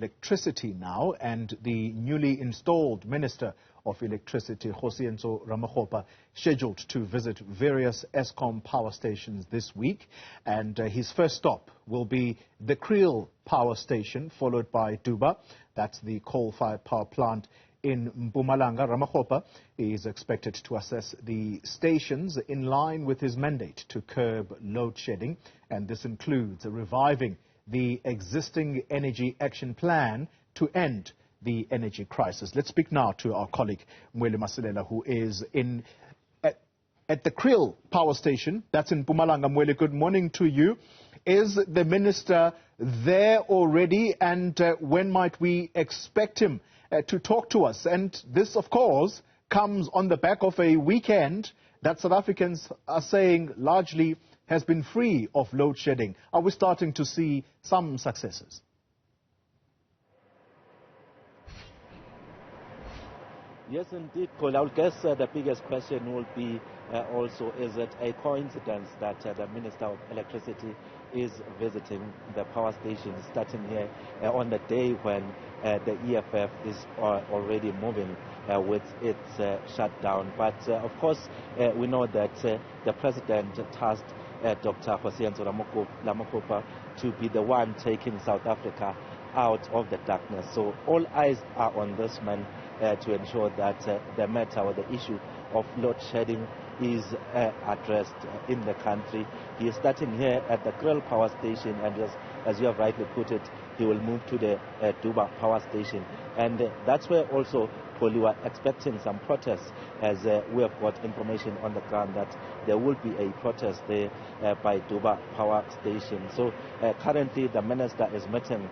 Electricity now, and the newly installed Minister of Electricity, Kgosientsho Ramokgopa, scheduled to visit various Eskom power stations this week. And his first stop will be the Kriel power station, followed by Duvha. That's the coal-fired power plant in Mpumalanga. Ramokgopa is expected to assess the stations in line with his mandate to curb load shedding, and this includes reviving the existing energy action plan to end the energy crisis. Let's speak now to our colleague Mweli Masilela, who is at the Kriel power station. That's in Mpumalanga. Mweli, good morning to you. Is the minister there already, and when might we expect him to talk to us? And this, of course, comes on the back of a weekend that South Africans are saying largely has been free of load shedding. Are we starting to see some successes? Yes, indeed, Cole. I would guess the biggest question will be also, is it a coincidence that the Minister of Electricity is visiting the power station starting here on the day when the EFF is already moving with its shutdown. But of course, we know that the President tasked Dr. Kgosientsho Ramokgopa to be the one taking South Africa out of the darkness. So all eyes are on this man to ensure that the matter or the issue of load shedding is addressed in the country. He is starting here at the Kriel power station, and as you have rightly put it, he will move to the Duvha power station. And that's where also we were expecting some protests, as we have got information on the ground that there will be a protest there by Duvha power station. So currently the minister is meeting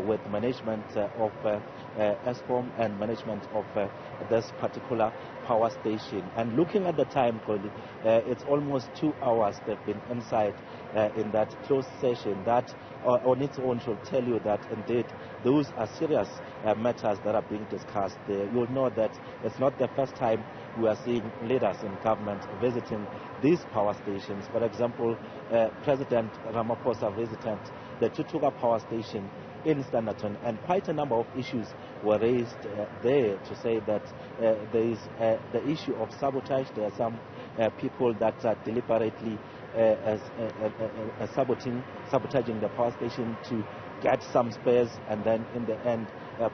with management of Eskom and management of this particular power station. And looking at the time, it's almost 2 hours they've been inside in that closed session. That on its own should tell you that indeed those are serious matters that are being discussed there. You'll know that it's not the first time we are seeing leaders in government visiting these power stations. For example, President Ramaphosa visited the Tutuka power station in Standerton, and quite a number of issues were raised there to say that there is the issue of sabotage. There are some people that are deliberately sabotaging the power station to get some spares, and then in the end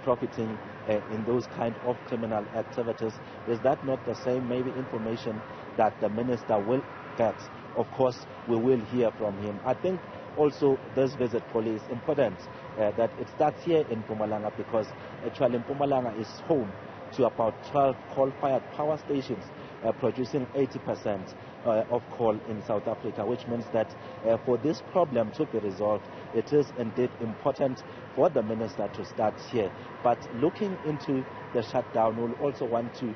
profiting in those kind of criminal activities. Is that not the same maybe information that the minister will get? Of course, we will hear from him. I think also this visit, is important that it starts here in Mpumalanga, because actually Mpumalanga is home to about 12 coal-fired power stations producing 80% of coal in South Africa, which means that for this problem to be resolved, it is indeed important for the minister to start here. But looking into the shutdown, we'll also want to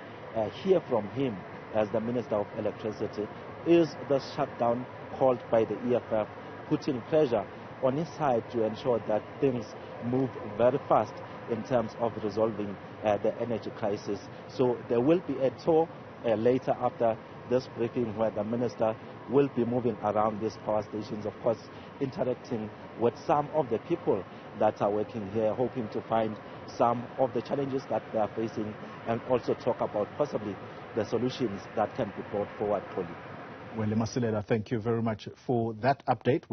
hear from him as the Minister of Electricity. Is the shutdown called by the EFF putting pressure on his side to ensure that things move very fast in terms of resolving the energy crisis? So there will be a tour later after this briefing where the minister will be moving around these power stations, of course interacting with some of the people that are working here, hoping to find some of the challenges that they are facing, and also talk about possibly the solutions that can be brought forward. Well, Masilela, thank you very much for that update.